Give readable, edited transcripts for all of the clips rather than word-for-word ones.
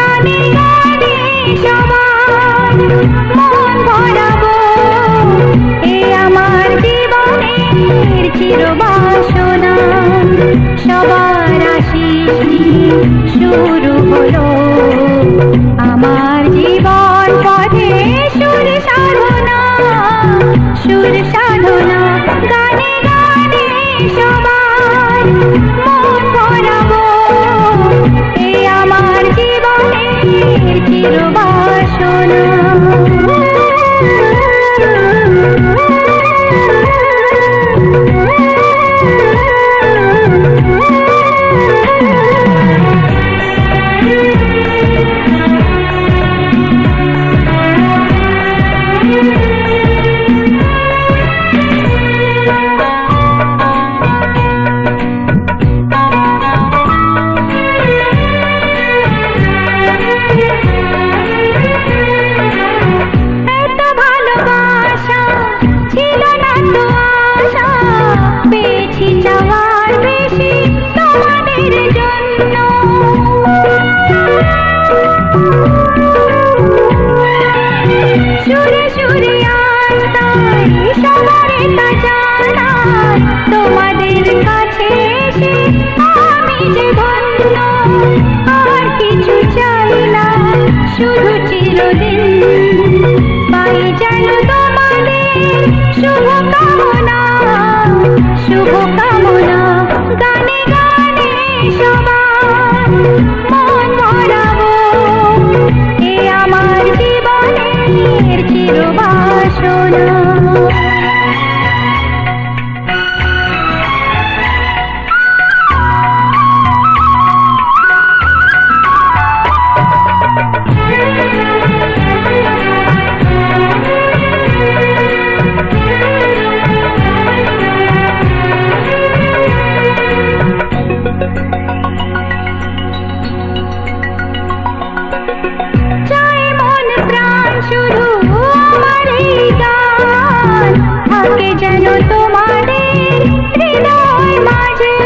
গানে গানে সবার মন ভরাবো, এ আমার জীবনের চিরবাসনা। সবার আশিস নিয়ে শুরু হলো আমার জীবন পথে সুর সাধনা, সুর সাধনা। গানে গানে সবার মন ভরাবো, এ আমার জীবনের চিরবাসনা। তোমাদের কাছে এসে আমি যে ধন্য, আর কিছু চাই না, শুধু চিরদিন পাই যেন তোমাদের শুভকামনা, শুভকামনা। গানে গানে সবার মন ভরাবো, এ আমার জীবনের চিরবাসনা। শুধু আমার এই গান থাকে যেন তোমাদের হৃদয় মাঝে,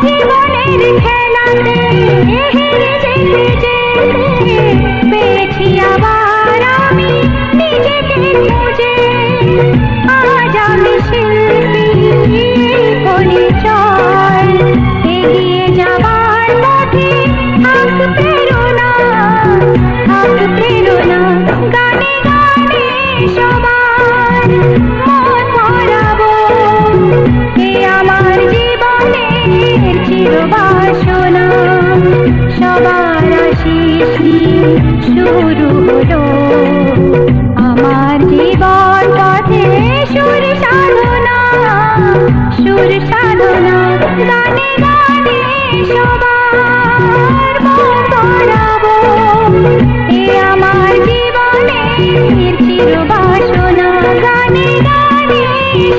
জীবনের খেলাতে হেরে যেতে যেতে পেয়েছি আবার আমি নিজেকে খুঁজে। আজ আমি শিল্পী পরিচয়, এগিয়ে যাবার পথে থাক প্রেরণা, থাক প্রেরণা। গানে গানে সবার মন ভরাবো, এ আমার জীবনের চিরবাসনা। সবার আশিস নিয়ে শুরু হলো আমার জীবন পথে সুর সাধনা, সুর সাধনা। গানে গানে সবার মন ভরাবো, এ আমার জীবনের চিরবাসনা। গানে গানে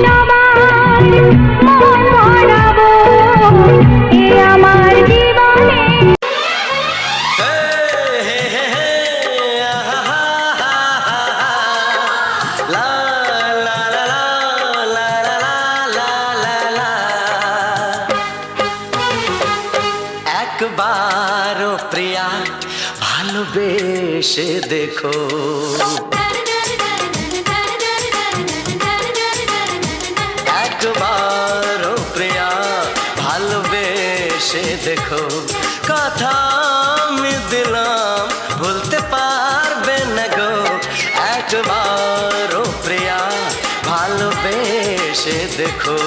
সবার মন ভরাবো, এ আমার জীবনের। একবারও প্রিয়া ভালোবেসে দেখো, একবারও প্রিয়া ভালোবেসে দেখো। কথা আমি দিলাম ভুলতে পারবে না গো, একবারও প্রিয়া ভালোবেসে দেখো।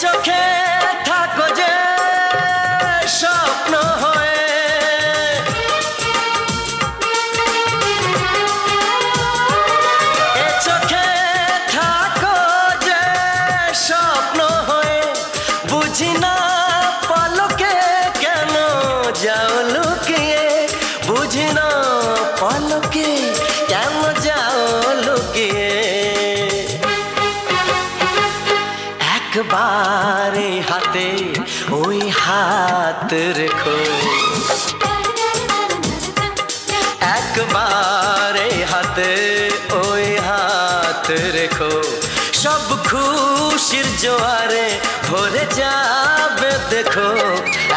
চোখে থাকো যে স্বপ্ন হয়ে, কেন যাও লুকিয়ে একবার এই হাতে ওই হাত রেখো একবার এই হাতে ওই হাত রেখো সব খুশির জোয়ারে ভরে যাবে দেখো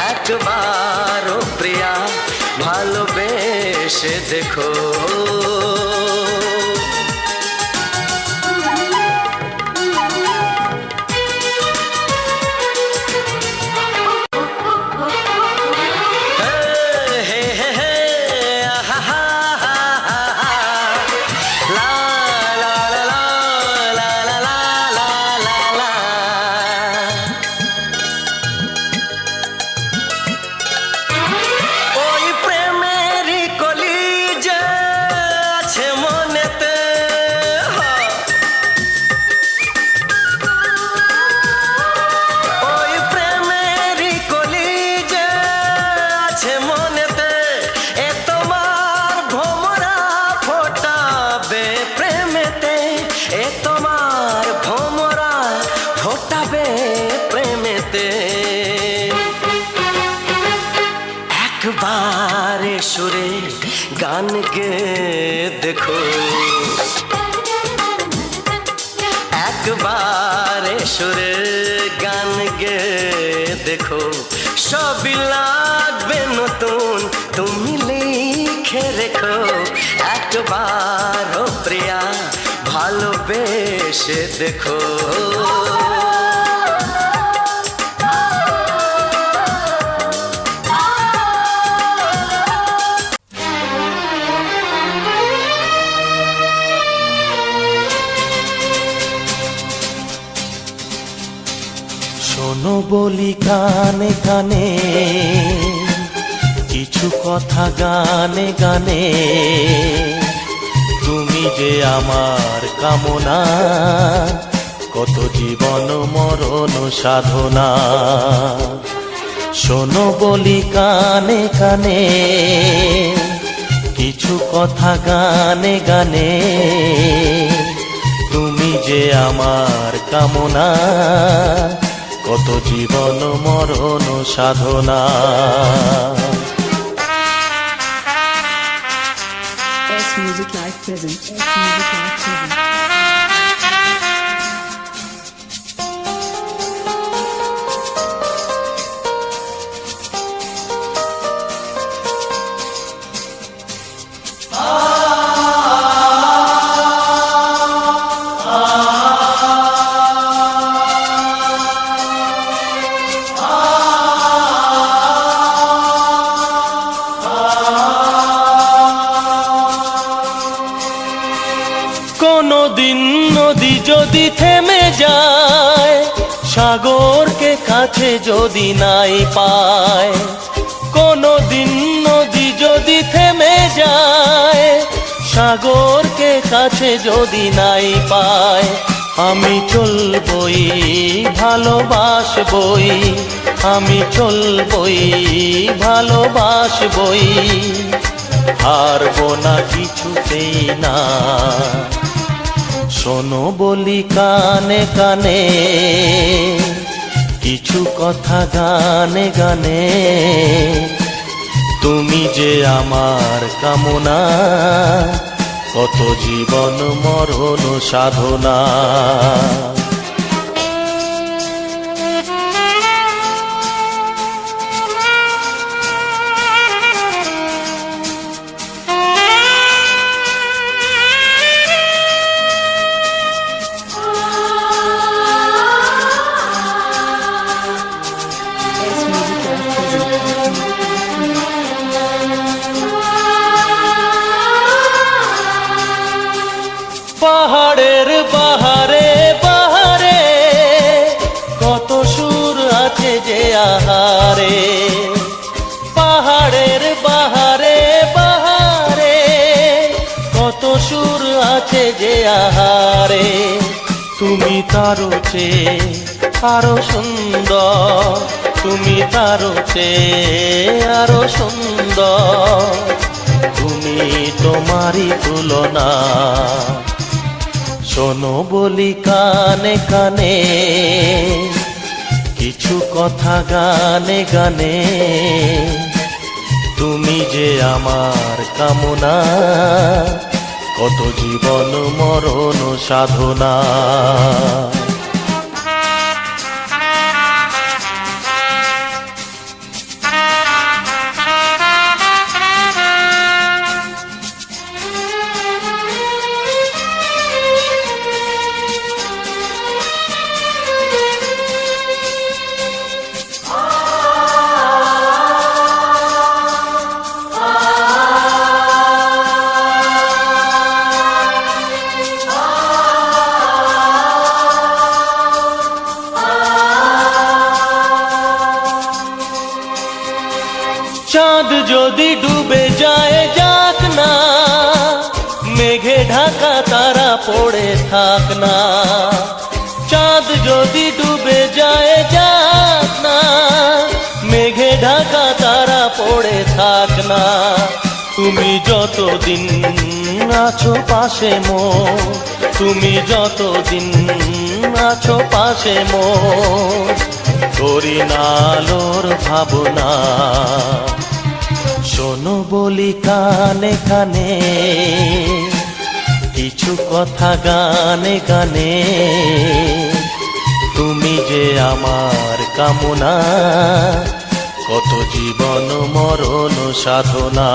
একবার ও প্রিয়া ভালোবেসে দেখো একবারে সুরে গান গে দেখো একবারে সুরে গান গে দেখো সবই লাগবে নতুন তুমি লিখে রেখো একবার ও প্রিয়া ভালোবেসে দেখো শোনো বলি কানে কানে কিছু কথা গানে গানে তুমি যে আমার কামনা কত জীবন মরণ সাধনা শোনো বলি কানে কানে কিছু কথা গানে গানে তুমি যে আমার কামনা কত জীবন মরণ সাধনা S Music Live present. S Music Live present. কোনদিন নদী যদি থেমে যায় সাগরকে কাছে যদি নাই পায় কোনদিন নদী যদি থেমে যায় সাগরকে কাছে যদি নাই পায় আমি চলবই ভালোবাসবই আমি চলবই ভালোবাসবই হারবো না কিছুতেই না শোনো বলি কানে কানে কিছু কথা গানে গানে তুমি যে আমার কামনা কত জীবন মরণ সাধনা পাহাড়ের বাহারে বাহারে কত সুর আছে যে আহারে পাহাড়ের বাহারে বাহারে কত সুর আছে যে আহারে তুমি তারও চেয়ে আরো সুন্দর তুমি তারও চেয়ে আরো সুন্দর তুমি তোমারই তুলনা। শোনো বলি কানে কানে, কিছু কথা গানে গানে, তুমি যে আমার কামনা, কত জীবন মরণ সাধনা। চাঁদ যদি ডুবে যায় যাক না, মেঘে ঢাকা তারা পড়ে থাক না। চাঁদ যদি ডুবে যায় যাক না, মেঘে ঢাকা তারা পড়ে থাক না। তুমি যতদিন আছো পাশে মোর, তুমি যতদিন আছো পাশে মোর, করি না আলোর ভাবনা। শোনো বলি কানে কানে, কিছু কথা গানে গানে, তুমি যে আমার কামনা, কত জীবন মরণ সাধনা।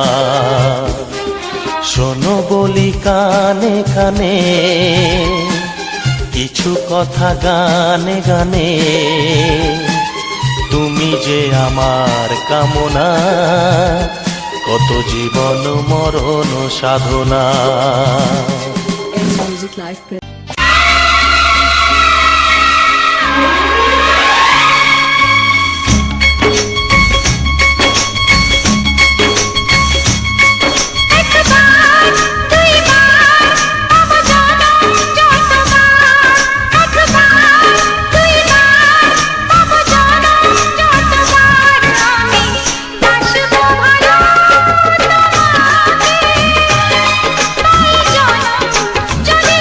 শোনো বলি কানে কানে, কিছু কথা গানে গানে, তুমি যে আমার কামনা, কত জীবন মরণ সাধনা। S Music Live presents. একবার দুইবার তব জনম যতবার, একবার দুইবার তব জনম যতবার, আমি বাসব ভালো তোমাকে, তাই জনম যদি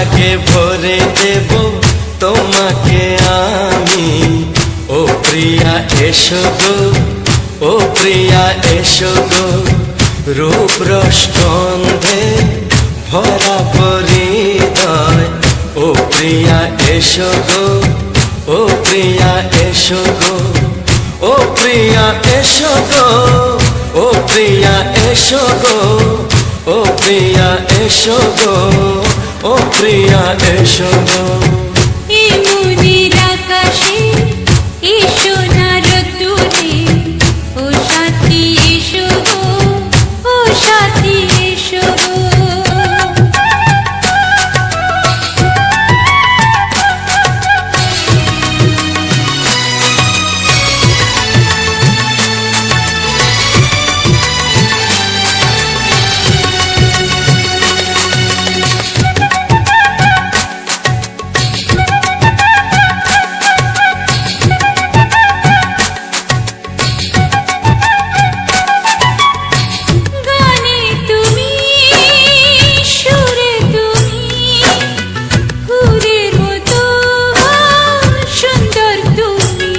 সোহাগে ভরে দেব তোমাকে আমি। ও প্রিয়া এসো গো, ও প্রিয়া এসো গো, রূপ রস গন্ধে ভরা পরিদয়। ও প্রিয়া এসো গো, ও প্রিয়া এসো গো, ও প্রিয়া এসো গো, ও প্রিয়া এসো গো, ও প্রিয়া এসো গো, ও প্রিয়া এসো গো। এই মনের আকাশে এসো না রোদ্দুরে, ও সাথী এসো গো, ও সাথী এসো গো। গানে তুমি, সুরে তুমি, ফুলের মতো সুন্দর তুমি।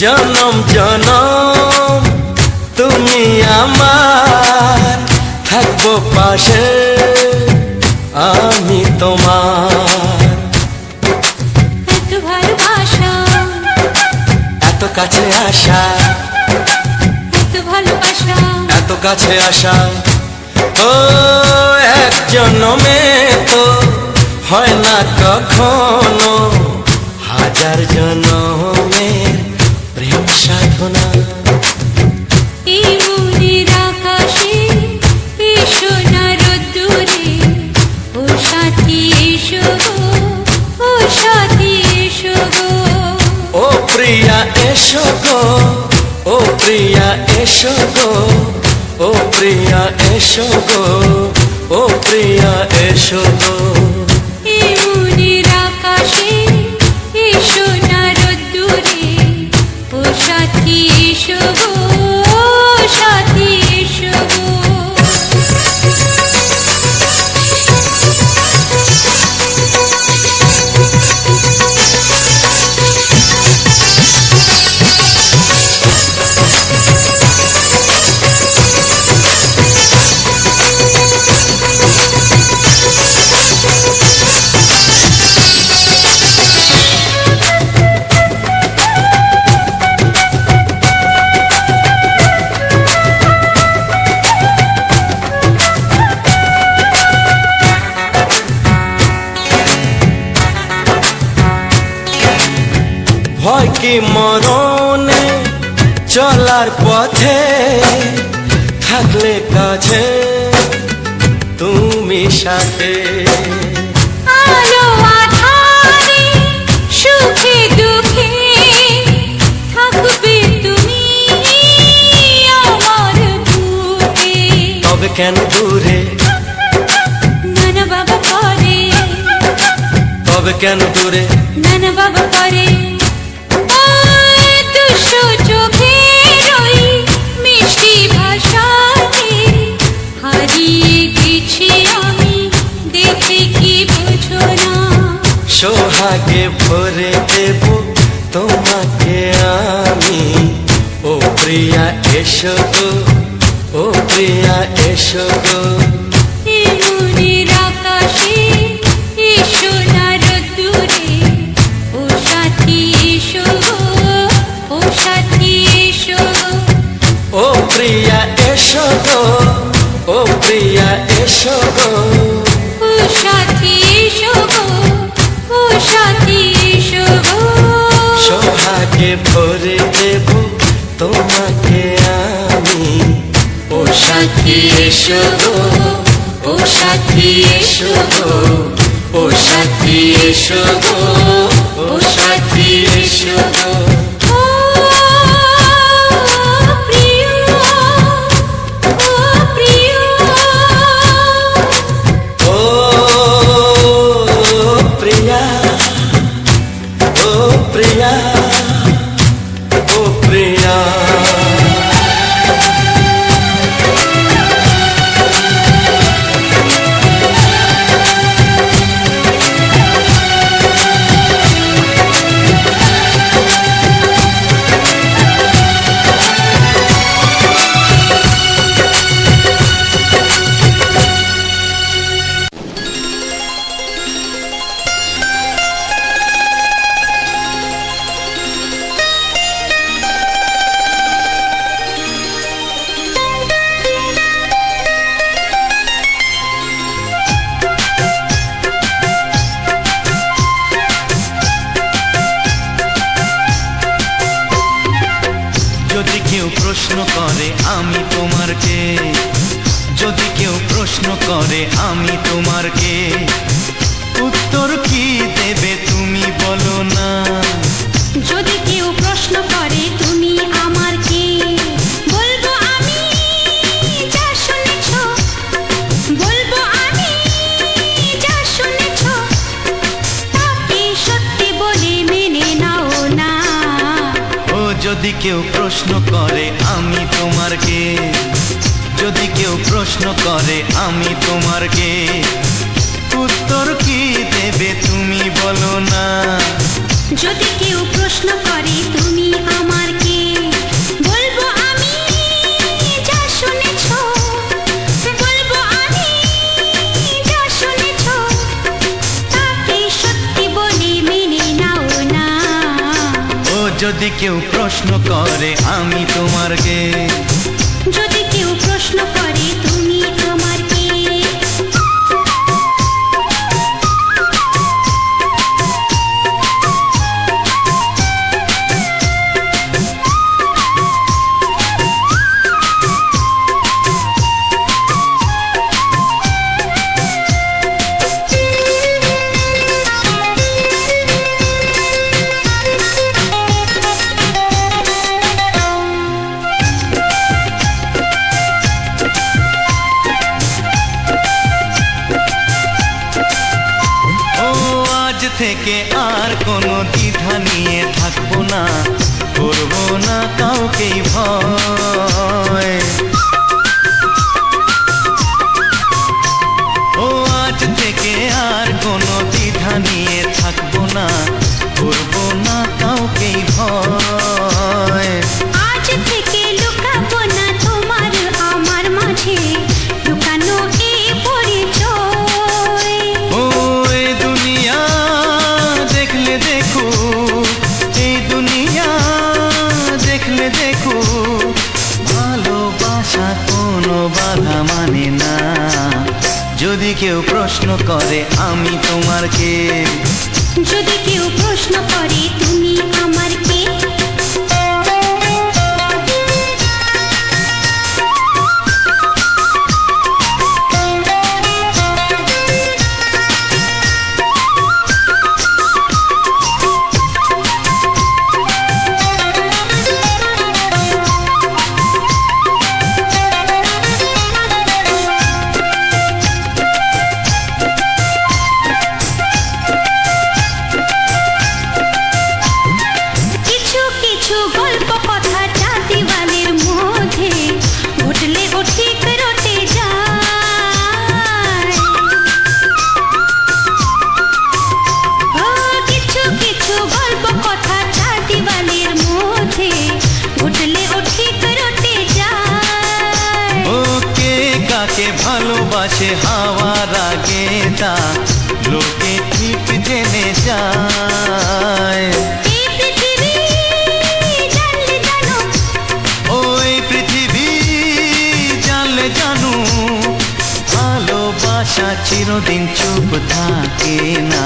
জনম জনম তুমি আমার, থাকবো পাশে আমি তোমার। এত ভালোবাসা, এত কাছে আসা, এত ভালোবাসা, এত কাছে আসা, ও এক জন্মে তো হয় না কখনো, হাজার জন্মের প্রেম সাধনা। এই মনের আকাশে এসো না রোদ্দুরে, ও সাথী এসো গো, ও সাথী এসো গো। ও প্রিয়া এসো গো, ও প্রিয়া এসো গো, ও প্রিয়া এসো গো, ও প্রিয়া এসো গো। এই মনের আকাশে এসো না রোদ্দুরে, ও সাথী এসো গো, ও সাথী এসো গো। ভয় কি মরণে চলার পথে, থাকলে কাছে তুমি সাথে। আলো আঁধারে, সুখে দুঃখে, থাকবে তুমি আমার বুকে। তবে কেন দূরে, নানা বাবা করে, তবে কেন দূরে, নানা বাবা করে। ওই দুষ্টু চোখের ওই মিষ্টি ভাষাতে হারিয়ে গেছি আমি, দেখে কি বোঝো না। সোহাগে ভরে দেব তোমাকে আমি। ও প্রিয়া এসো গো, ও প্রিয়া এসো গো, এই মনের আকাশে এসো না রোদ্দুরে, ও সাথী এসো গো, ও সাথী এসো গো। ও প্রিয়া এসো গো, ও প্রিয়া এসো গো, ও সাথী এসো গো, ও সাথী এসো গো। সোহাগে ভরে দেব তোমাকে আমি। ও সাথী এসো গো, ও সাথী এসো গো, ও সাথী এসো গো, ও সাথী এসো গো। ও প্রিয়, ও প্রিয়, ও প্রিয়া, ও প্রিয়া, ও প্রিয়া। দেবে তুমি বলো না। যদি কেউ প্রশ্ন করে তুমি আমার কে, বলবো আমি যা শুনেছ, বলবো আমি যা শুনেছ, তাকে সত্যি বলে মেনে নাও না। ও যদি কেউ প্রশ্ন করে আমি তোমার কে, যদি কেউ প্রশ্ন করে আমি তোমার কে, উত্তর কি দেবে তুমি বলো না। যদি কেউ প্রশ্ন করে তুমি আমার কে, বলবো আমি যা শুনেছ, বলবো আমি যা শুনেছ, তাকে সত্যি বলে মেনে নাও না। ও যদি কেউ প্রশ্ন করে আমি তোমার কে, যদি কেউ প্রশ্ন করে তুমি আমার কে। ও আজ থেকে আর কোনো দ্বিধা নিয়ে থাকবো না, করবো না কাউকেই ভয়। ও আজ থেকে আর কোনো দ্বিধা নিয়ে থাকবো না, করবো না কাউকেই ভয়। আজ থেকে লুকাবো না তোমার আমার মাঝে লুকানো এ পরিচয়। ও এই দুনিয়া দেখলে দেখো, এই দুনিয়া দেখলে দেখো, ভালোবাসা কোনো বাধা মানে না। যদি কেউ প্রশ্ন করে আমি তোমার কে, যদি কেউ প্রশ্ন করে তুমি আমার কে। কিছু কিছু গল্প কথা চাঁদিওয়ালের মধ্যে ঘটলে ও ঠিক রটে যায়। ও কিছু কিছু গল্প কথা চাঁদিওয়ালের মধ্যে ঘটলে ও ঠিক রটে যায়। ও কে কাকে ভালোবাসে হাওয়ার আগে তা লোকে ঠিক জেনে যায়। এই পৃথিবী জানলে জানো, ওই পৃথিবী জানলে জানু, ভালোবাসা চিরদিন চুপ থাকে না।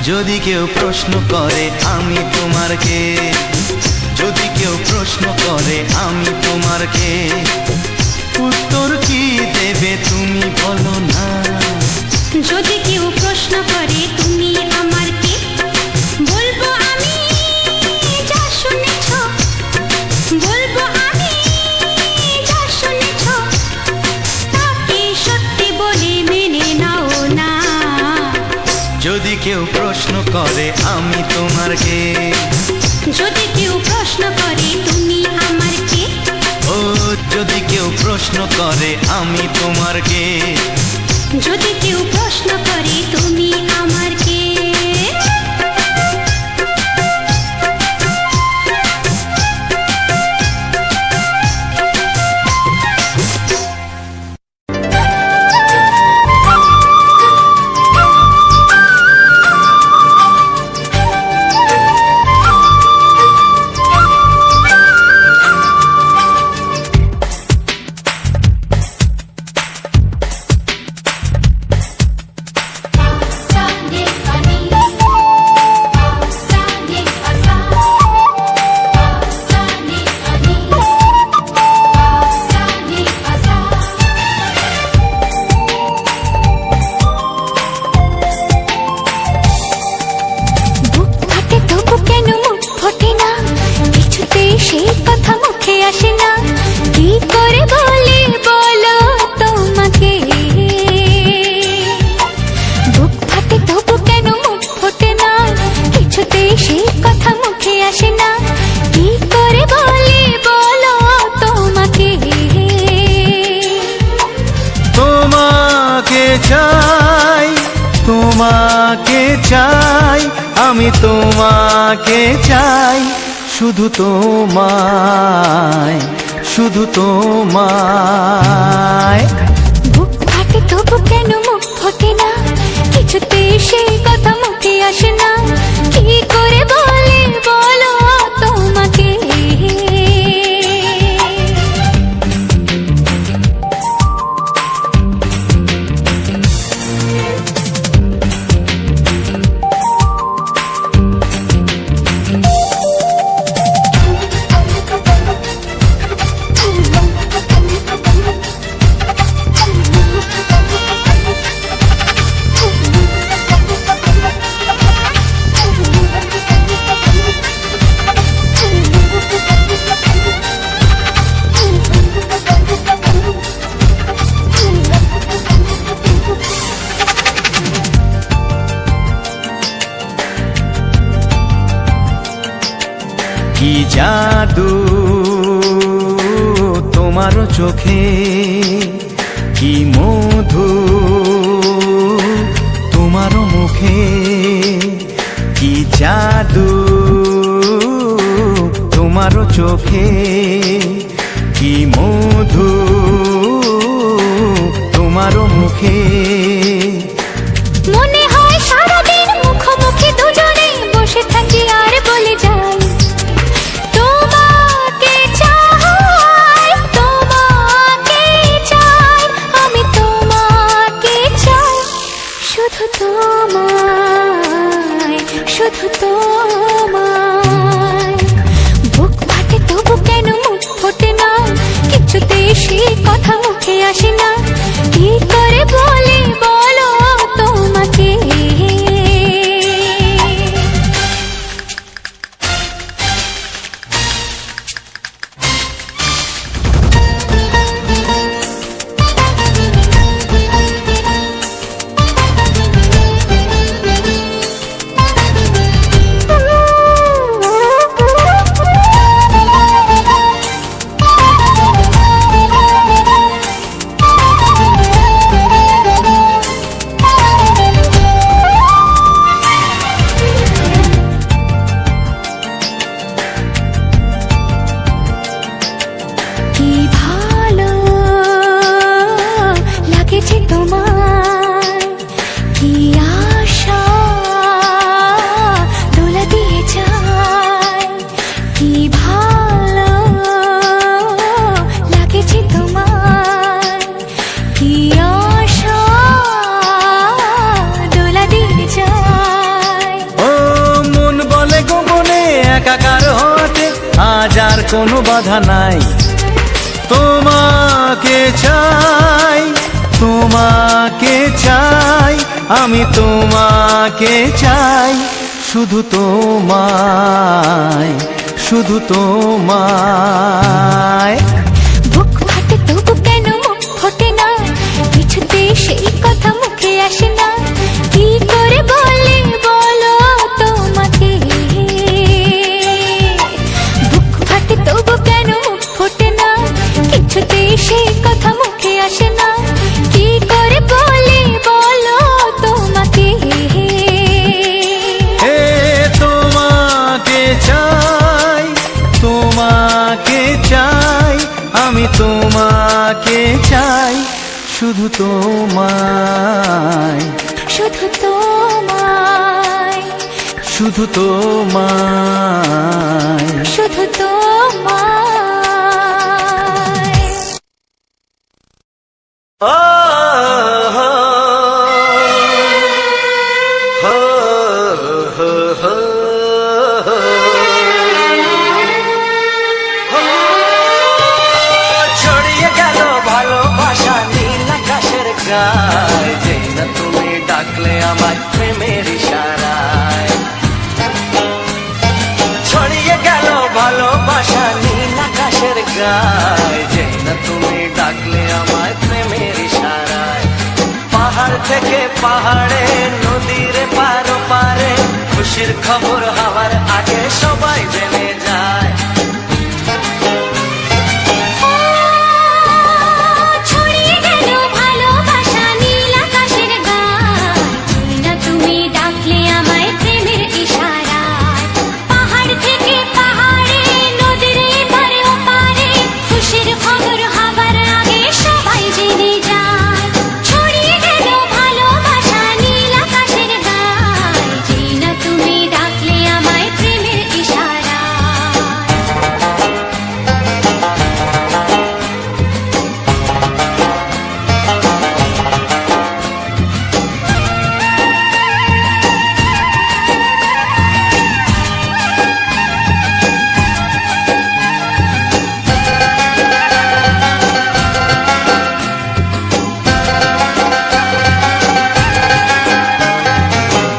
যদি কেউ প্রশ্ন করে আমি তোমার কে, যদি কেউ প্রশ্ন করে আমি তোমার কে, উত্তর কি দেবে তুমি বলো না। যদি কেউ প্রশ্ন করে তুমি আমার কে, বলবো আমি যা শুনেছ, বলবো আমি যা শুনেছ, তাকে সত্যি বলে মেনে নাও না। যদি কেউ প্রশ্ন করে আমি তোমার কে, যদি কেউ প্রশ্ন করে তুমি আমার কে। ও যদি কেউ প্রশ্ন করে আমি তোমার কে, যদি কেউ প্রশ্ন করে তুমি আমার কে। sa সেই কথা মুখে আসে না, কি করে বলি বলো তোমাকে। তোমাকে চাই, তোমাকে চাই, আমি তোমাকে চাই, শুধু তোমায়, শুধু তোমায়। বুক ফাটে তবু কেন মুখ ফোটে না, কিছুতে সেই কথা মুখে আসে না, কি করে বলি বলো তোমাকে। কি জাদু তোমার চোখে, কি মধু তোমার মুখে, কি জাদু তোমার চোখে, কি মধু তোমার মুখে। মনে হয় সারাদিন মুখোমুখি দুজনে বসে থাকি আর বলে যাই, তোমাকে চাই, তোমাকে চাই, আমি তোমাকে চাই, শুধু তোমায়, শুধু তোমায়। বুক ফাটে তবু কেন মুখ ফোটে না, কিছুতে সেই কথা মুখে আসে না, কি করে বলি বলো তোমাকে। কি ভালো লাগেছে তোমায়, কি আশা দোলা দিয়ে যায়, কি ভালো লাগেছে তোমায়, কি আশা দোলা দিয়ে যায়। ও মন বলে গোপনে একাকার হতে আজ আর কোনো বাধা নাই। তোমাকে চাই, তোমাকে চাই, আমি তোমাকে চাই, শুধু তোমায়, শুধু তোমায়। বুক ফাটে তবু কেন মুখ ফোটে না, কিছুতে সেই কথা মুখে আসে না, কি করে বলি বলো তোমাকে। বুক ফাটে তবু কেন মুখ ফোটে না, কিছুতে সেই কথা মুখে আসে না, কি করে বলি বলো তোমাকে। হে তোমাকে চাই, তোমাকে চাই, আমি তোমাকে চাই, শুধু তোমায়, শুধু তোমায়, শুধু তোমায়। শুধু তোমায়। ও হো হো হো হো ছড়িয়ে গেল ভালোবাসা নীল আকাশের গায়, যেই না তুমি ডাকলে আমার প্রেমের ইশারায়। ছড়িয়ে গেল ভালোবাসা নীল আকাশের গায়, যেই না তুমি ডাকলে আমার প্রেমের ইশারায়। পাহাড় থেকে পাহাড়ে, নদীর পারো পারে, খুশির খবর হওয়ার আগে সবাই জেনে যায়। ছড়িয়ে গেল ভালোবাসা নীল আকাশের গায়, না তুমি ডাকলে আমায় প্রেমের ইশারায়। পাহাড় থেকে পাহাড়ে, নদীর এপারে ওপারে, খুশির খবর হবার আগে সবাই জেনে যায়। ছড়িয়ে গেল ভালোবাসা নীল আকাশের গায়, না তুমি ডাকলে আমায় প্রেমের ইশারায়।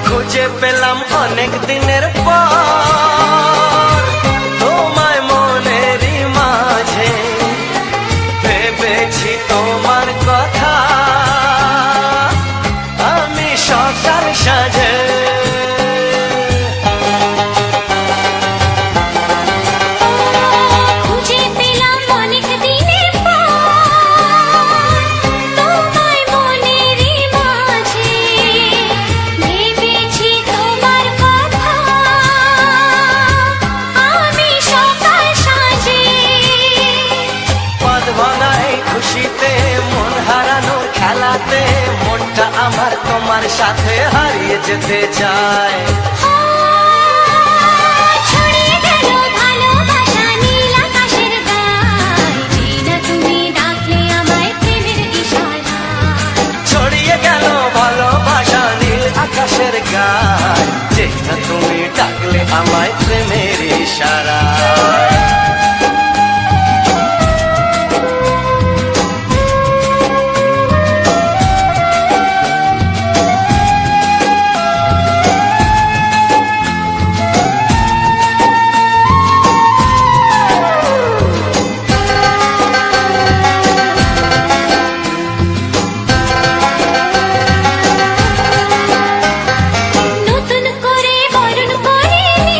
খুঁজে পেলাম অনেক দিনের পর তোমায় মনেরই মাঝে, ভেবেছি তোমার কথা আমি সকাল সাজে। খুঁজে পেলাম অনেক দিনের পর তোমায় মনেরই মাঝে, ভেবেছি তোমার কথা আমি সকাল সাজে। পদ ভাঙায় খুশিতে মন হারানো খেলাতে, মনটা আমার তোমার সাথে হারিয়ে যেতে চায়। ছড়িয়ে গেল ভালোবাসা নীল আকাশের গায়, না তুমি ডাকলে আমায় প্রেমের ইশারায়। ছড়িয়ে গেল ভালোবাসা নীল আকাশের গায়, যে না তুমি ডাকলে আমায় প্রেমের ইশারায়। নতুন করে বরণ করিনি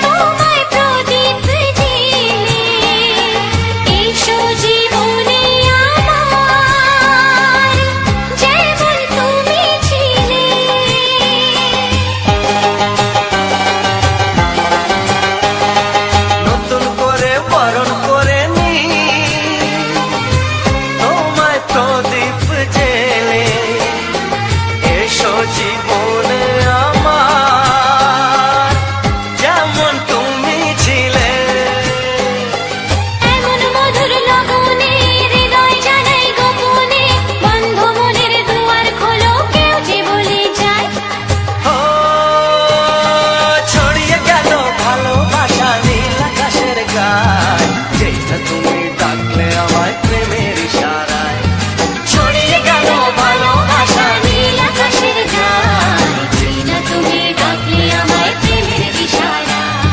তোমায় প্রদীপ জ্বেলে, এসো জীবনে আমার যেমন তুমি ছিলে। নতুন করে বরণ করে নি তোমায় প্রদীপ জেলে, এসো জীবনে আমার যেমন তুমি ছিলে। এমন মধুর লগনে হৃদয় জানাই গোপনে, বন্ধ মনের দুয়ার খোলো কেউ যে বলে যায়। ও ছড়িয়ে গেল ভালোবাসা নীল আকাশের গায়, যেটা তুমি ডাকলে আমায় প্রেমের ইশারায়। ছড়িয়ে গেল ভালোবাসা নীল আকাশের গায়, না তুমি ডাকলে আমায় প্রেমের ইশারায়।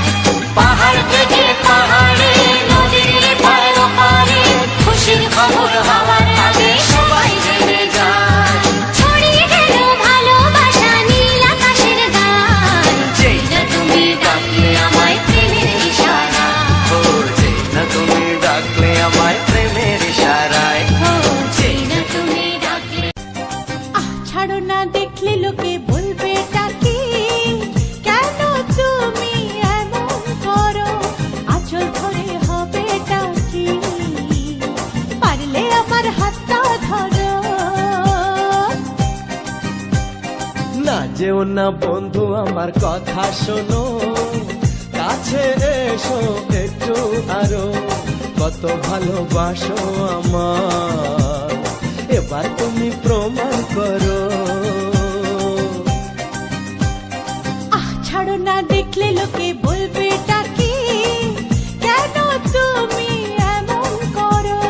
পাহাড় থেকে পাহাড়ে, নদীর এপার ওপারে, খুশির খবর হওয়ার আগে সবাই জেনে যায়। ছড়িয়ে গেল ভালোবাসা নীল আকাশের গায়, যেটা তুমি ডাকলে আমায় প্রেমের ইশারায়। ও যেটা তুমি ডাকলে আমায় প্রেমের ইশারায়। না তুমি ডাকলে। ছাড়ো না, দেখলে লোকে বলবে টাকি, কেন তুমি এমন করো, আঁচল ধরে হবে টাকি, পারলে আমার হাতটা ধরো। না যেও না বন্ধু আমার কথা শোনো, কাছে এসো একটু আরো, কত ভালোবাসো আমার এবার তুমি প্রমাণ করো। ছাড়ো না, দেখলে লোকে বলবে টাকি, কেন তুমি এমন করো,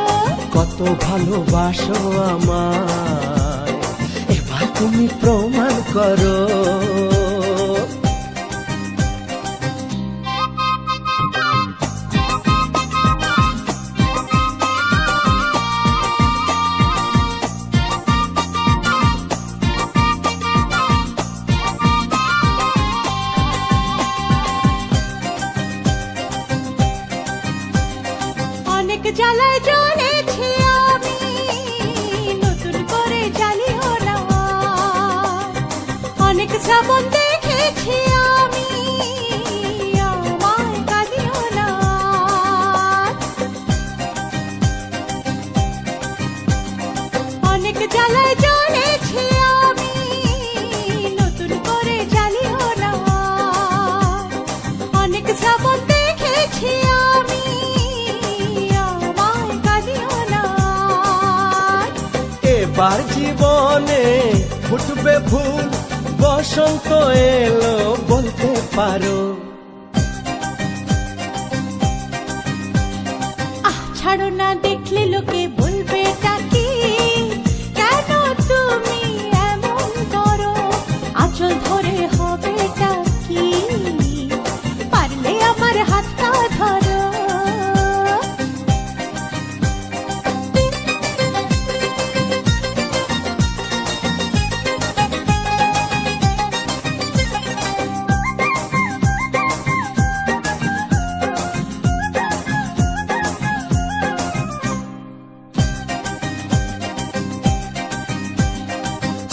কত ভালোবাসো আমায় এবার তুমি প্রমাণ করো। জ্বালায় জ্বলেছি আমি, নতুন করে জ্বালিও না। অনেক শ্রাবণ দেখেছি আমি, আমায় কাঁদিও না। অনেক জ্বালায় জ্বলেছি আমি, নতুন করে জ্বালিও না। অনেক শ্রাবণ দেখেছি আমি, আমায় কাঁদিও না। এবার জীবনে ফুটবে ফুল, বসন্ত এলো বলতে পারো। ছাড়ো না, দেখলে লোকে বলবে কি, কেন তুমি এমন করো? আঁচল ধরে হবে কি, পারলে আমার হাতটা ধরো।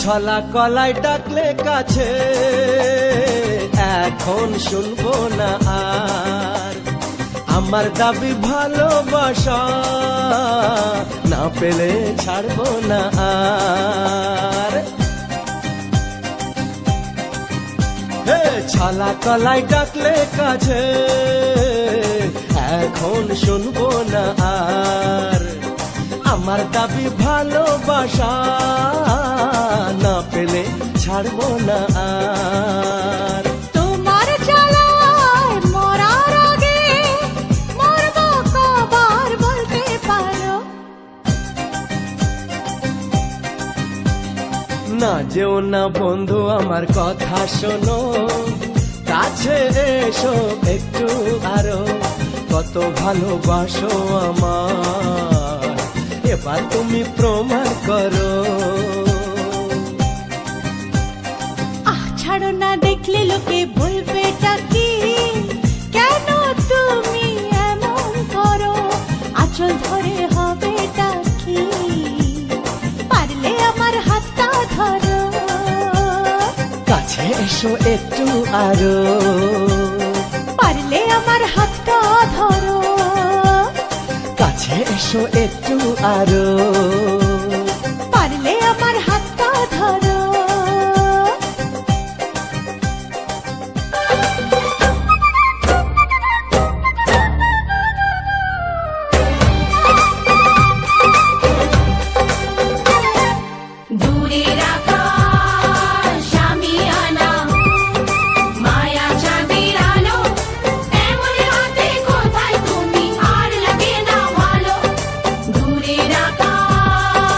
ছলা কলাই ডাকলে কাছে, এখন শুনবো না আর। আমার দাবি ভালোবাসা, না পেলে ছাড়বো না আর। হে ছলা কলাই ডাকলে কাছে, এখন শুনবো না আর। আমার দাবি ভালোবাসা, না পেলে ছাড়বো না আর। তোমার জ্বালায় মরার আগে মরবো কবার বলতে পারো? না যেও না বন্ধু, আমার কথা শোনো, কাছে এসো একটু আরো। কত ভালোবাসো আমার, এবার তুমি প্রমাণ করো। ছাড়ো না, দেখলে লোকে বলবে কি, কেন তুমি এমন করো? আঁচল ধরে হবে কি, পারলে আমার হাতটা ধরো। কাছে এসো একটু আরো, পারলে আমার হাতটা ধরো। কাছে এসো একটু আরো, পারলে আমার হাতটা ধরো। দূরের আকাশ আমি আনা, মায়া চাঁদের আলো, এমন হাতে কোথায় তুমি আর লাগে না ভালো। দূরের আকাশ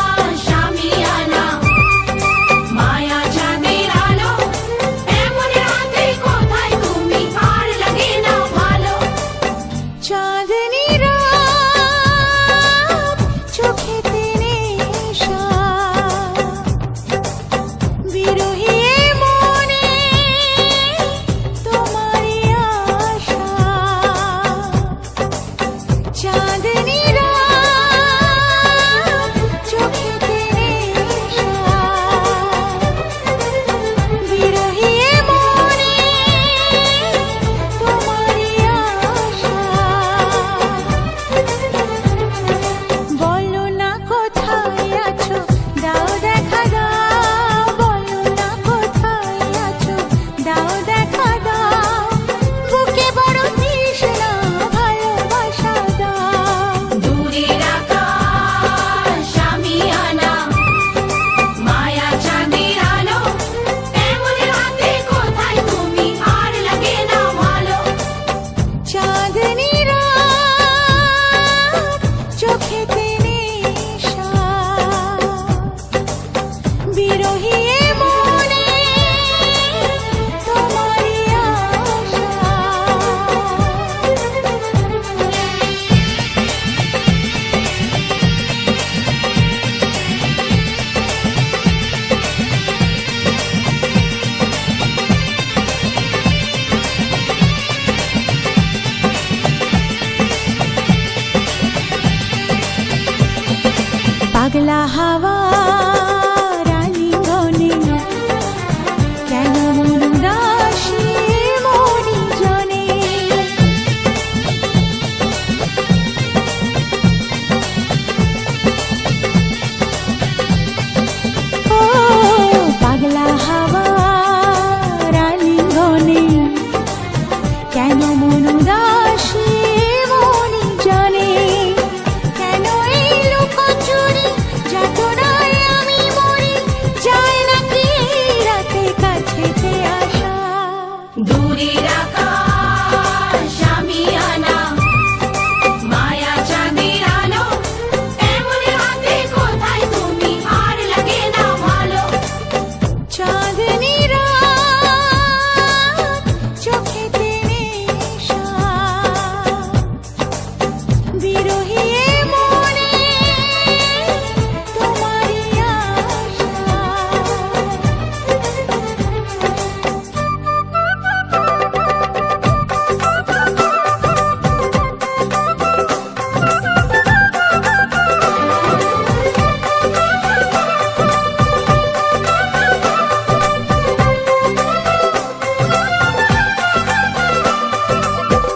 পাগলা হাওয়া রালিঙ্গনে কেন মন উদাসী মরি জনে ও পাগলা হাওয়া রালিঙ্গনে কেন মন উদাসী মরি জনে কেন এই লুকোচুরি যাতনায় আমি মরি যায় নাকি এই রাতে কাছেতে আসা দূরের আকাশ আমি আনা মায়া চাঁদের আলো এমন রাতে কোথায় তুমি আর লাগে না ভালো চাঁদনি রাত চোখেতে নেশা বিরহী এ মনে তোমারই আশা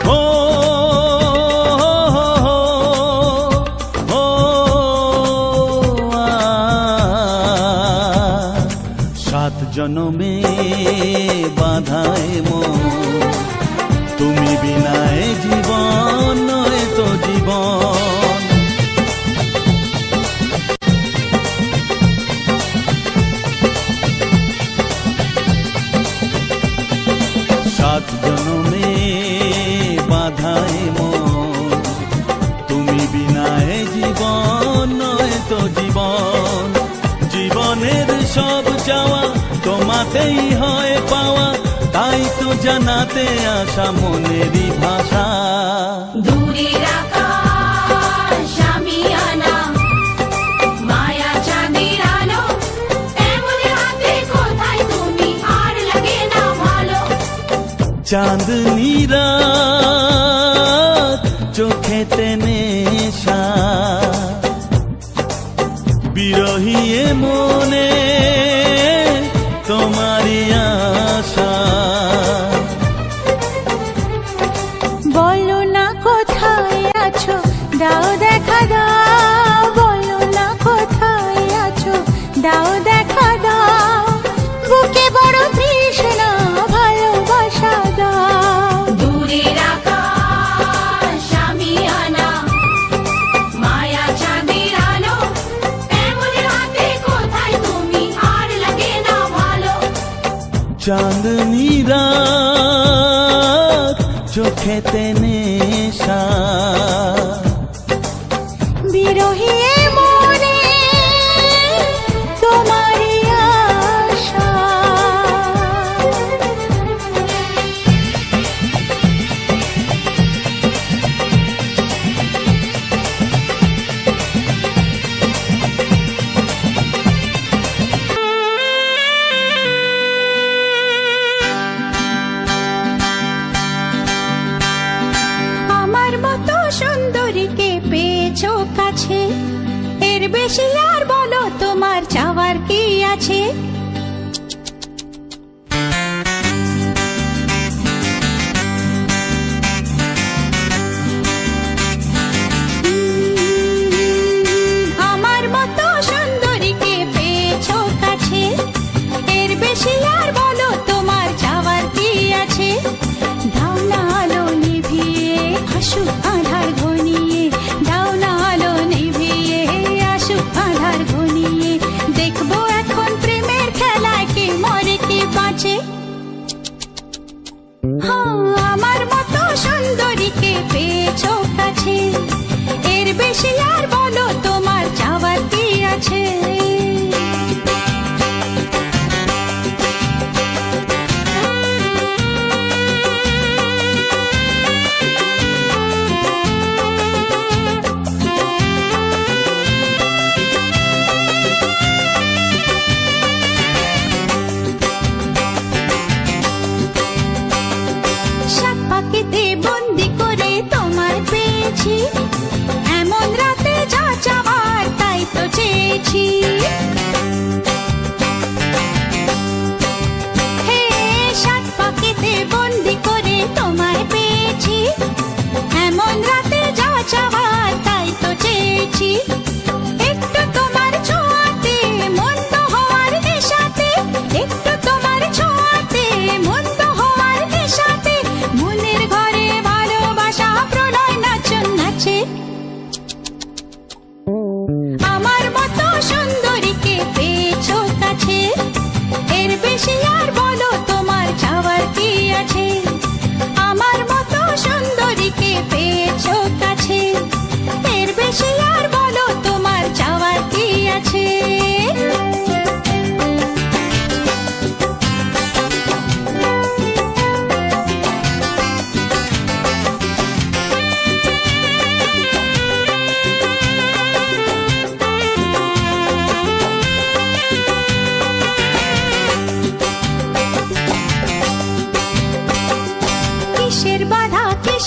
ও ও সাত জনমে বাধায় মন তুমি বিনায় জীবন নয় তো জীবন সাত জনমে বাধায় মন তুমি বিনায় জীবন নয় তো জীবন জীবনের সব চাওয়া তোমাতেই হয় পাওয়া তাই তো জানাতে আসা মনেরই ভাষা দূরের আকাশ আমি আনা মায়া চাঁদের আলো এমন রাতে কোথায় তুমি আর লাগে না ভালো চাঁদনি রাত চোখেতে নেশা বিরহী এ মনে তোমারই আশা বলো না কোথায় আছো দাও দেখা দাও বলো না কোথায় আছো দাও দেখা দাও বুকে বড় তৃষ্ণা ভালোবাসা দাও দূরের আকাশ আমি আনা মায়া চাঁদের আলো এমন রাতে কোথায় তুমি আর লাগে না ভালো চাঁদনি রাত চোখেতে নেশা বিরহী এ মনে তোমারই আশা আমার মতো সুন্দরীকে পেয়েছো কাছে এর বেশি আর বলো তোমার চাওয়ার কি আছে আমার মতো সুন্দরীকে পেয়েছো কাছে এর বেশি আর বলো তোমার চাওয়ার কি আছে দাও না আলো নিভিয়ে আসুক আধার ঘনিয়ে দাও না আলো নিভিয়ে আসুক আধার ঘনিয়ে দেখবো এখন প্রেমের খেলায় কে মরে কে বাঁচে হ্যাঁ আমার মতো সুন্দরীকে পেয়েছো কাছে এর বেশি আর বলো তোমার চাওয়ার কি আছে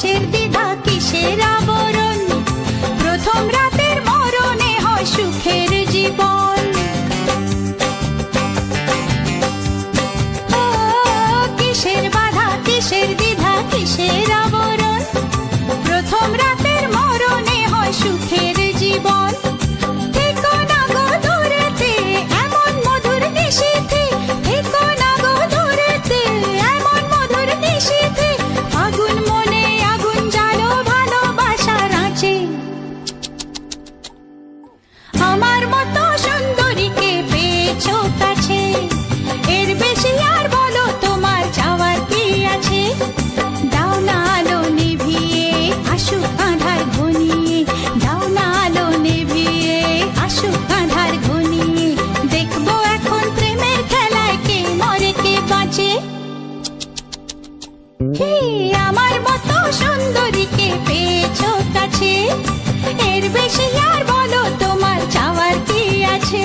কিসের দ্বিধা কিসের আবরণ, প্রথম রাতের মরণে হয় সুখের জীবন। ও কিসের বাধা কিসের দ্বিধা কিসের আবরণ, প্রথম রাতের মরণে হয় সুখের জীবন। থেকো না গো দূরেতে এমন মধুর নিশীথে, থেকো না গো দূরেতে এমন মধুর নিশীথে, আগুন মনে আগুন জ্বালো ভালোবাসার আঁচে। আমার মতো সুন্দরীকে পেয়েছো কাছে, এর বেশি আর বলো তোমার চাওয়ার কি আছে। দাও না আলো নিভিয়ে আসুক আঁধার ঘনিয়ে, দাও না আলো নিভিয়ে আসুক আঁধার ঘনিয়ে, দেখবো এখন প্রেমের খেলায় কে মরে কে বাঁচে। হে আমার মতো সুন্দরীকে পেয়েছো কাছে, এর বেশি আর বলো তোমার চাওয়ার কি আছে।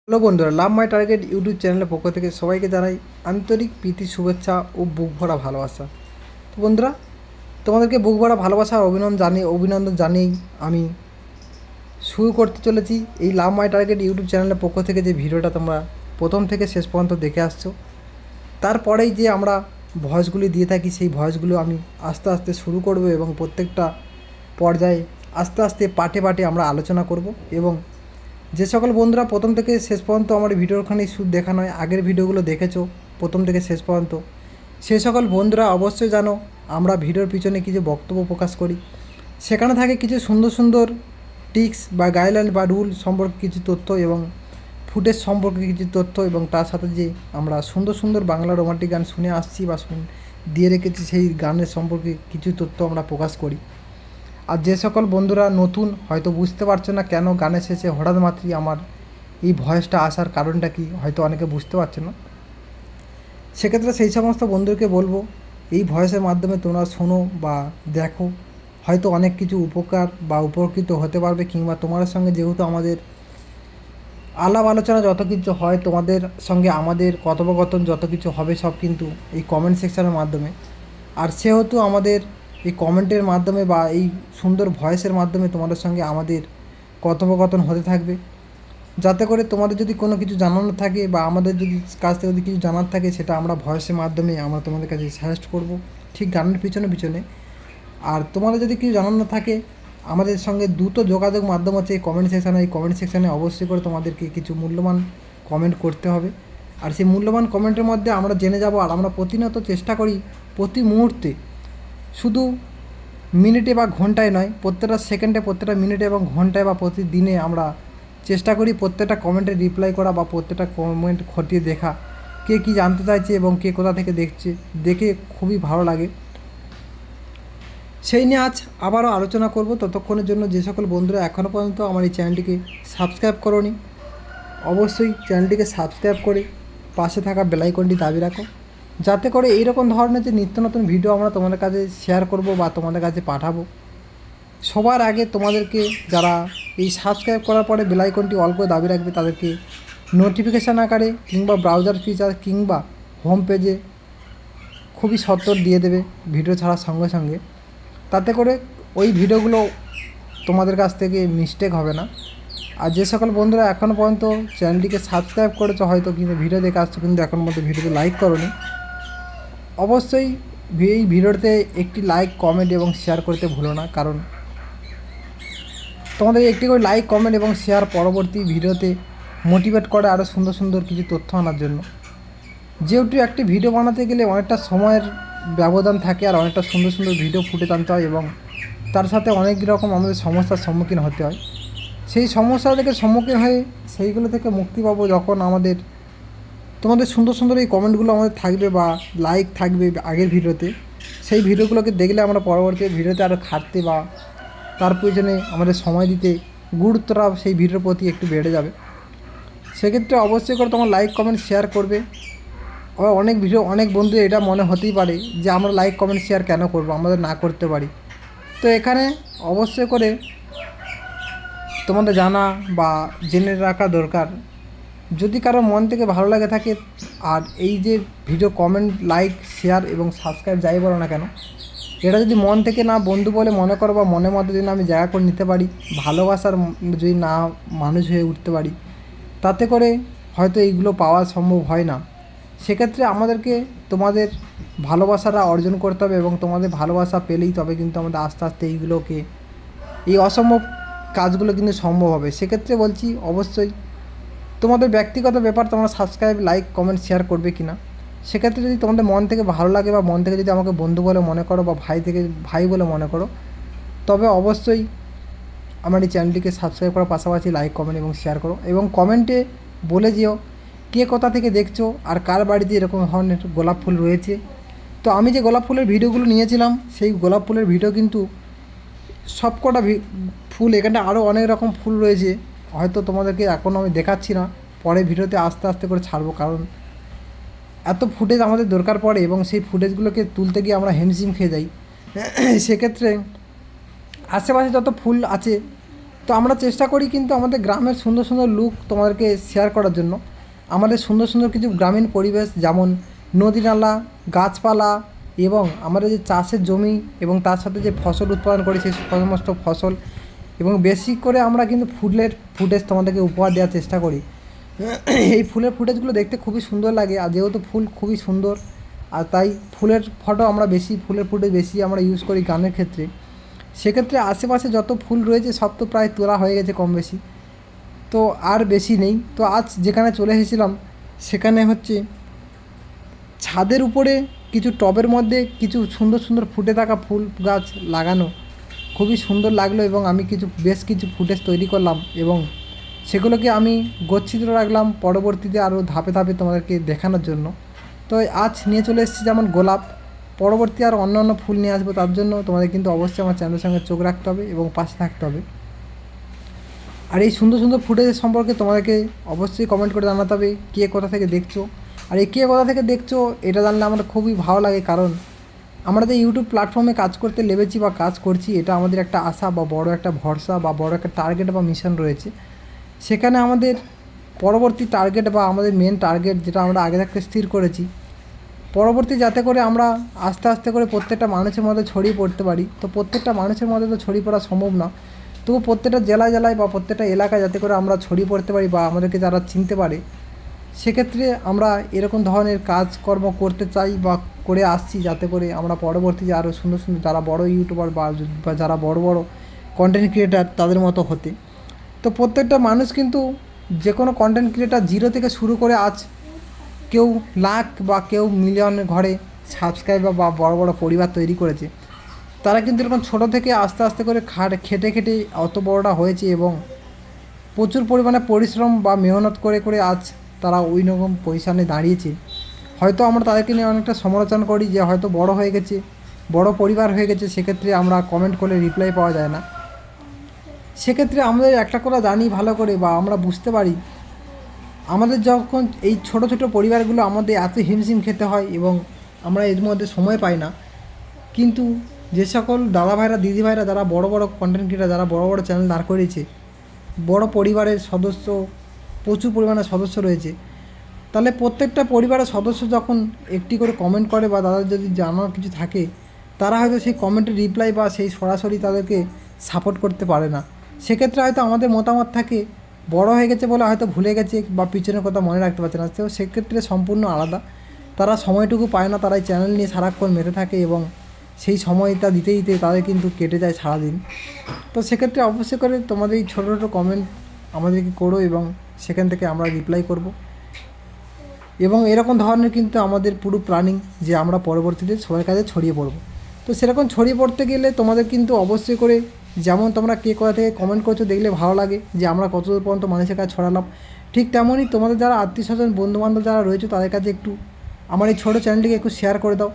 হ্যালো বন্ধুরা, লাভ মাই টার্গেট ইউটিউব চ্যানেলের পক্ষ থেকে সবাইকে জানাই আন্তরিক প্রীতি শুভেচ্ছা ও বুক ভরা ভালোবাসা। তো বন্ধুরা, তোমাদেরকে বুক ভরা ভালোবাসা আর অভিনন্দন জানিয়েই আমি শুরু করতে চলেছি এই লাভ মাই টার্গেট ইউটিউব চ্যানেলের পক্ষ থেকে যে ভিডিওটা তোমরা প্রথম থেকে শেষ পর্যন্ত দেখে আসছো। তারপরেই যে আমরা ভয়েসগুলি দিয়ে থাকি, সেই ভয়েসগুলো আমি আস্তে আস্তে শুরু করব এবং প্রত্যেকটা পর্যায়ে আস্তে আস্তে পার্টে পার্টে আমরা আলোচনা করব। এবং যে সকল বন্ধুরা প্রথম থেকে শেষ পর্যন্ত আমার ভিডিওখানি শুধু দেখা নয়, আগের ভিডিওগুলো দেখেছো প্রথম থেকে শেষ পর্যন্ত, সে সকল বন্ধুরা অবশ্যই জানো আমরা ভিডিওর পিছনে কিছু বক্তব্য প্রকাশ করি। সেখানে থাকে কিছু সুন্দর সুন্দর টিক্স বা গাইডলাইন বা রুল সম্পর্কে কিছু তথ্য এবং ফুটেজ সম্পর্কে কিছু তথ্য, এবং তার সাথে যে আমরা সুন্দর সুন্দর বাংলা রোমান্টিক গান শুনে আসছি বা দিয়ে রেখেছি সেই গানের সম্পর্কে কিছু তথ্য আমরা প্রকাশ করি। আর যে সকল বন্ধুরা নতুন হয়তো বুঝতে পারছো না কেন গানের শেষে হঠাৎ মাত্রই আমার এই ভয়েসটা আসার কারণটা কি, হয়তো অনেকে বুঝতে পারছো না। সেক্ষেত্রে সেই সমস্ত বন্ধুকে বলবো এই ভয়েসের মাধ্যমে তোমরা শোনো বা দেখো, হয়তো অনেক কিছু উপকার বা উপকৃত হতে পারবে। কিংবা তোমাদের সঙ্গে যেহেতু আমাদের আলাপ আলোচনা যত কিছু হয়, তোমাদের সঙ্গে আমাদের কথোপকথন যত কিছু হবে সব কিন্তু এই কমেন্ট সেকশনের মাধ্যমে। আর সেহেতু আমাদের এই কমেন্টের মাধ্যমে বা এই সুন্দর ভয়েসের মাধ্যমে তোমাদের সঙ্গে আমাদের কথোপকথন হতে থাকবে, যাতে করে তোমাদের যদি কোনো কিছু জানানোর থাকে বা আমাদের যদি কাছ থেকে যদি কিছু জানার থাকে, সেটা আমরা ভয়েসের মাধ্যমে আমরা তোমাদের কাছে সাজেস্ট করব, ঠিক গানের পিছনে। আর তোমাদের যদি কিছু জানানো থাকে, আমাদের সঙ্গে দ্রুত যোগাযোগ মাধ্যম হচ্ছে এই কমেন্ট সেকশানে। এই কমেন্ট সেকশানে অবশ্যই করে তোমাদেরকে কিছু মূল্যবান কমেন্ট করতে হবে। আর সেই মূল্যবান কমেন্টের মধ্যে আমরা জেনে যাব। আর আমরা প্রতিনিয়ত চেষ্টা করি প্রতি মুহূর্তে, শুধু মিনিটে বা ঘন্টায় নয়, প্রত্যেকটা সেকেন্ডে প্রত্যেকটা মিনিটে এবং ঘন্টায় বা প্রতিদিনে আমরা চেষ্টা করি প্রত্যেকটা কমেন্টে রিপ্লাই করা বা প্রত্যেকটা কমেন্ট খতিয়ে দেখা, কে কী জানতে চাইছে এবং কে কোথা থেকে দেখছে, দেখে খুবই ভালো লাগে। সেই নিয়ে আজ আবারও আলোচনা করব। ততক্ষণের জন্য যে সকল বন্ধুরা এখনও পর্যন্ত আমার এই চ্যানেলটিকে সাবস্ক্রাইব করোনি, অবশ্যই চ্যানেলটিকে সাবস্ক্রাইব করে পাশে থাকা বেল আইকনটি দাবি রাখো, যাতে করে এইরকম ধরনের যে নিত্য নতুন ভিডিও আমরা তোমাদের কাছে শেয়ার করব বা তোমাদের কাছে পাঠাবো, সবার আগে তোমাদেরকে যারা এই সাবস্ক্রাইব করার পরে বেল আইকনটি অল করে দাবি রাখবে, তাদেরকে নোটিফিকেশান আকারে কিংবা ব্রাউজার ফিচার কিংবা হোম পেজে খুবই সত্বর দিয়ে দেবে ভিডিও ছাড়ার সঙ্গে সঙ্গে। তাতে করে ওই ভিডিওগুলো তোমাদের কাছ থেকে মিস্টেক হবে না। আর যে সকল বন্ধুরা এখনও পর্যন্ত চ্যানেলটিকে সাবস্ক্রাইব করেছো হয়তো, কিন্তু ভিডিও দেখে আসছো কিন্তু এখনও পর্যন্ত ভিডিওতে লাইক করোনি, অবশ্যই এই ভিডিওতে একটি লাইক কমেন্ট এবং শেয়ার করতে ভুলো না। কারণ তোমাদের একটি করে লাইক কমেন্ট এবং শেয়ার পরবর্তী ভিডিওতে মোটিভেট করে আরও সুন্দর সুন্দর কিছু তথ্য আনার জন্য। যেহেতু একটি ভিডিও বানাতে গেলে অনেকটা সময়ের ব্যবধান থাকে আর অনেকটা সুন্দর সুন্দর ভিডিও ফুটে আনতে হয় এবং তার সাথে অনেক রকম আমাদের সমস্যার সম্মুখীন হতে হয়। সেই সমস্যা থেকে সম্মুখীন হয়ে সেইগুলো থেকে মুক্তি পাবো যখন আমাদের তোমাদের সুন্দর সুন্দর এই কমেন্টগুলো আমাদের থাকবে বা লাইক থাকবে আগের ভিডিওতে। সেই ভিডিওগুলোকে দেখলে আমরা পরবর্তী ভিডিওতে আরও খাটতে বা তার প্রয়োজনে আমাদের সময় দিতে গুরুত্বটা সেই ভিডিওর প্রতি একটু বেড়ে যাবে। সেক্ষেত্রে অবশ্যই করে তোমার লাইক কমেন্ট শেয়ার করবে আবার অনেক বন্ধু এটা মনে হতেই পারে যে আমরা লাইক কমেন্ট শেয়ার কেন করব, আমাদের না করতে পারি। তো এখানে অবশ্যই করে তোমাদের জানা বা জেনে রাখা দরকার, যদি কারো মন থেকে ভালো লাগে থাকে আর এই যে ভিডিও কমেন্ট লাইক শেয়ার এবং সাবস্ক্রাইব যাই বলো না কেন, এটা যদি মন থেকে না বন্ধু বলে মনে করো বা মনের মধ্যে যদি আমি জায়গা করে নিতে পারি, ভালোবাসার যদি না মানুষ হয়ে উঠতে পারি, তাতে করে হয়তো এইগুলো পাওয়া সম্ভব হয় না। সেক্ষেত্রে আমাদেরকে তোমাদের ভালোবাসাটা অর্জন করতে হবে এবং তোমাদের ভালোবাসা পেলেই তবে কিন্তু আমাদের আস্তে আস্তে এই অসম্ভব কাজগুলো কিন্তু সম্ভব হবে। সেক্ষেত্রে বলছি অবশ্যই তোমাদের ব্যক্তিগত ব্যাপার, তোমরা সাবস্ক্রাইব লাইক কমেন্ট শেয়ার করবে কি না। সেক্ষেত্রে যদি তোমাদের মন থেকে ভালো লাগে বা মন থেকে যদি আমাকে বন্ধু বলে মনে করো বা ভাই বলে মনে করো, তবে অবশ্যই আমার এই চ্যানেলটিকে সাবস্ক্রাইব করার পাশাপাশি লাইক কমেন্ট এবং শেয়ার করো এবং কমেন্টে বলে যেও কে কোথা থেকে দেখছো আর কার বাড়িতে এরকম ধরনের গোলাপ ফুল রয়েছে। তো আমি যে গোলাপ ফুলের ভিডিওগুলো নিয়েছিলাম সেই গোলাপ ফুলের ভিডিও কিন্তু সবকটা ফুল, এখানে আরও অনেক রকম ফুল রয়েছে, হয়তো তোমাদেরকে এখন আমি দেখাচ্ছি না, পরে ভিডিওতে আস্তে আস্তে করে ছাড়বো, কারণ এত ফুটেজ আমাদের দরকার পড়ে এবং সেই ফুটেজগুলোকে তুলতে গিয়ে আমরা হিমশিম খেয়ে যাই। সেক্ষেত্রে আশেপাশে যত ফুল আছে তো আমরা চেষ্টা করি কিন্তু আমাদের গ্রামের সুন্দর সুন্দর লুক তোমাদেরকে শেয়ার করার জন্য। আমাদের সুন্দর সুন্দর কিছু গ্রামীণ পরিবেশ, যেমন নদী নালা, গাছপালা এবং আমাদের যে চাষের জমি এবং তার সাথে যে ফসল উৎপাদন করি সেই সমস্ত ফসল, এবং বেশি করে আমরা কিন্তু ফুলের ফুটেজ তোমাদেরকে উপহার দেওয়ার চেষ্টা করি। এই ফুলের ফুটেজগুলো দেখতে খুবই সুন্দর লাগে, আর যেহেতু ফুল খুবই সুন্দর আর তাই ফুলের ফটো আমরা ফুলের ফুটেজ বেশি আমরা ইউজ করি গানের ক্ষেত্রে। সেক্ষেত্রে আশেপাশে যত ফুল রয়েছে সব তো প্রায় তোলা হয়ে গেছে কম বেশি, তো আর বেশি নেই। তো আজ যেখানে চলে এসেছিলাম সেখানে হচ্ছে ছাদের উপরে কিছু টবের মধ্যে কিছু সুন্দর সুন্দর ফুটে থাকা ফুল গাছ লাগানো, খুবই সুন্দর লাগলো এবং আমি বেশ কিছু ফুটেজ তৈরি করলাম এবং সেগুলোকে আমি গচ্ছিত রাখলাম পরবর্তীতে আরও ধাপে ধাপে তোমাদেরকে দেখানোর জন্য। তো আজ নিয়ে চলে এসেছি যেমন গোলাপ, পরবর্তী আর অন্য ফুল নিয়ে আসবো, তার জন্য তোমাদের কিন্তু অবশ্যই আমার চ্যানেলের সঙ্গে চোখ রাখতে হবে এবং পাশে থাকতে হবে। আর এই সুন্দর সুন্দর ফুটেজের সম্পর্কে তোমাদেরকে অবশ্যই কমেন্ট করে জানাতে হবে কে কোথা থেকে দেখছো, আর এই কে কোথা থেকে দেখছো এটা জানলে আমার খুবই ভালো লাগে, কারণ আমরা যে ইউটিউব প্ল্যাটফর্মে কাজ করতে লেগেছি বা কাজ করছি, এটা আমাদের একটা আশা বা বড় একটা ভরসা বা বড় একটা টার্গেট বা মিশন রয়েছে। সেখানে আমাদের পরবর্তী টার্গেট বা আমাদের মেন টার্গেট যেটা আমরা আগে থাকতে স্থির করেছি, পরবর্তী যাতে করে আমরা আস্তে আস্তে করে প্রত্যেকটা মানুষের মধ্যে ছড়িয়ে পড়তে পারি। তো প্রত্যেকটা মানুষের মধ্যে তো ছড়িয়ে পড়া সম্ভব না, তবু প্রত্যেকটা জেলায় বা প্রত্যেকটা এলাকায় যাতে করে আমরা ছড়িয়ে পড়তে পারি বা আমাদেরকে যারা চিনতে পারে, সেক্ষেত্রে আমরা এরকম ধরনের কাজকর্ম করতে চাই বা করে আসছি, যাতে করে আমরা পরবর্তীতে আরও সুন্দর সুন্দর যারা বড় ইউটিউবার বা যারা বড় কন্টেন্ট ক্রিয়েটার তাদের মতো হতে। তো প্রত্যেকটা মানুষ কিন্তু যে কোনো কন্টেন্ট ক্রিয়েটার জিরো থেকে শুরু করে আজ কেউ লাখ বা কেউ মিলিয়নের ঘরে সাবস্ক্রাইবার বা বড় পরিবার তৈরি করেছে। তারা কিন্তু এরকম ছোটো থেকে আস্তে আস্তে করে খেটে অত বড়টা হয়েছে এবং প্রচুর পরিমাণে পরিশ্রম বা মেহনত করে আজ তারা ওই রকম পজিশানে দাঁড়িয়েছে। হয়তো আমরা তাদেরকে নিয়ে অনেকটা সমালোচনা করি যে হয়তো বড় হয়ে গেছে, বড় পরিবার হয়ে গেছে, সেক্ষেত্রে আমরা কমেন্ট করলে রিপ্লাই পাওয়া যায় না। সেক্ষেত্রে আমাদের একটা কথা জানি ভালো করে বা আমরা বুঝতে পারি, আমাদের যখন এই ছোট ছোট পরিবারগুলো আমাদের এত হিমশিম খেতে হয় এবং আমরা এর মধ্যে সময় পাই না, কিন্তু যে সকল দাদা ভাইরা দিদি ভাইরা যারা বড় কন্টেন্ট ক্রিয়েটার, যারা বড় চ্যানেল দাঁড় করিয়েছে, বড় পরিবারের সদস্য প্রচুর পরিমাণে সদস্য রয়েছে, তাহলে প্রত্যেকটা পরিবারের সদস্য যখন একটি করে কমেন্ট করে বা তাদের যদি জানার কিছু থাকে, তারা হয়তো সেই কমেন্টের রিপ্লাই বা সেই সরাসরি তাদেরকে সাপোর্ট করতে পারে না। সেক্ষেত্রে হয়তো আমাদের মতামত থাকে বড় হয়ে গেছে বলে হয়তো ভুলে গেছে বা পিছনের কথা মনে রাখতে পারছে না, তো সেক্ষেত্রে সম্পূর্ণ আলাদা। তারা সময়টুকু পায় না, তারা এই চ্যানেল নিয়ে সারাক্ষণ মেতে থাকে এবং সেই সময়টা দিতে তাদের কিন্তু কেটে যায় সারাদিন। তো সেক্ষেত্রে অবশ্যই করে তোমাদের এই ছোটো ছোটো কমেন্ট আমাদেরকে করো এবং সেখান থেকে আমরা রিপ্লাই করব এবং এরকম ধরনের কিন্তু আমাদের পুরো প্ল্যানিং যে আমরা পরবর্তীতে সবার কাছে ছড়িয়ে পড়ব। তো সেরকম ছড়িয়ে পড়তে গেলে তোমাদের কিন্তু অবশ্যই করে, যেমন তোমরা কে কোথা থেকে কমেন্ট করছো দেখলে ভালো লাগে যে আমরা কতদূর পর্যন্ত মানুষের কাছে ছড়ালাম, ঠিক তেমনই তোমাদের যারা আত্মীয় স্বজন বন্ধুবান্ধব যারা রয়েছে তাদের কাছে একটু আমার এই ছোটো চ্যানেলটিকে একটু শেয়ার করে দাও,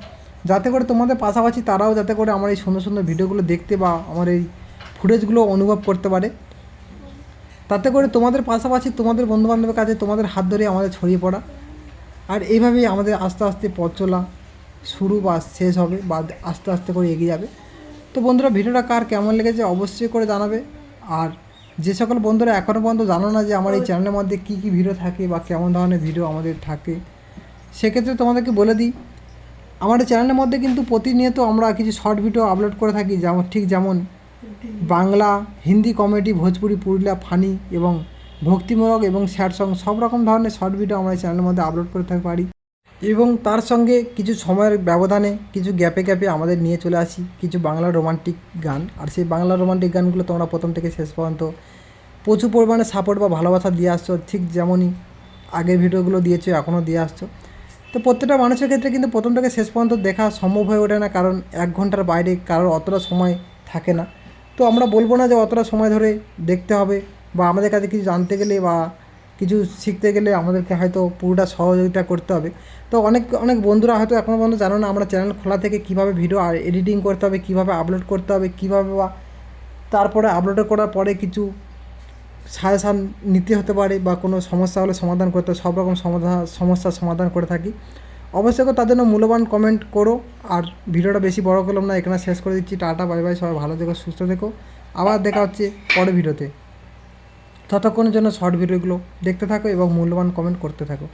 যাতে করে তোমাদের পাশাপাশি তারাও যাতে করে আমার এই সুন্দর সুন্দর ভিডিওগুলো দেখতে বা আমার এই ফুটেজগুলো অনুভব করতে পারে। তাতে করে তোমাদের পাশাপাশি তোমাদের বন্ধুবান্ধবের কাছে তোমাদের হাত ধরে আমাদের ছড়িয়ে পড়া। আর এইভাবেই আমাদের আস্তে আস্তে পথ চলা শুরু বা শেষ হবে বা আস্তে আস্তে করে এগিয়ে যাবে। তো বন্ধুরা, ভিডিওটা কার কেমন লেগেছে অবশ্যই করে জানাবে। আর যে সকল বন্ধুরা এখনও পর্যন্ত জানো না যে আমার এই চ্যানেলের মধ্যে কী কী ভিডিও থাকে বা কেমন ধরনের ভিডিও আমাদের থাকে, সেক্ষেত্রে তোমাদেরকে বলে দিই, আমার এই চ্যানেলের মধ্যে কিন্তু প্রতিনিয়ত আমরা কিছু শর্ট ভিডিও আপলোড করে থাকি, যেমন বাংলা, হিন্দি কমেডি, ভোজপুরি, পুরুলিয়া ফানি এবং ভক্তিমূলক এবং স্যাড সং সব রকম ধরনের শর্ট ভিডিও আমরা এই চ্যানেলের মধ্যে আপলোড করে থাকতে পারি। এবং তার সঙ্গে কিছু সময়ের ব্যবধানে কিছু গ্যাপে আমাদের নিয়ে চলে আসি কিছু বাংলা রোমান্টিক গান। আর সেই বাংলা রোমান্টিক গানগুলো তোমরা প্রথম থেকে শেষ পর্যন্ত প্রচুর পরিমাণে সাপোর্ট বা ভালোবাসা দিয়ে আসছো, ঠিক যেমনই আগের ভিডিওগুলো দিয়েছো এখনও দিয়ে আসছো। তো প্রত্যেকটা মানুষের ক্ষেত্রে কিন্তু প্রথম থেকে শেষ পর্যন্ত দেখা সম্ভব হয়ে ওঠে না, কারণ 1 ঘন্টার বাইরে কারোর অতটা সময় থাকে না। তো আমরা বলবো না যে অতটা সময় ধরে দেখতে হবে, বা আমাদের কাছে কিছু জানতে গেলে বা কিছু শিখতে গেলে আমাদেরকে হয়তো পুরোটা সহযোগিতা করতে হবে। তো অনেক বন্ধুরা হয়তো এখনও পর্যন্ত জানো না আমরা চ্যানেল খোলা থেকে কীভাবে ভিডিও এডিটিং করতে হবে, কীভাবে আপলোড করতে হবে, কীভাবে বা তারপরে আপলোড করার পরে কিছু সাজেশান নিতে হতে পারে বা কোনো সমস্যা হলে সমাধান করতে, সব রকম সমস্যার সমাধান করে থাকি। অবশ্যই তার জন্য মূল্যবান কমেন্ট করো। আর ভিডিওটা বেশি বড় করলাম না, এখানে শেষ করে দিচ্ছি। টাটা, বাই বাই, সবাই ভালো থেকো, সুস্থ থেকো। আবার দেখা হচ্ছে পরের ভিডিওতে। ততক্ষণের জন্য শর্ট ভিডিওগুলো দেখতে থাকো এবং মূল্যবান কমেন্ট করতে থাকো।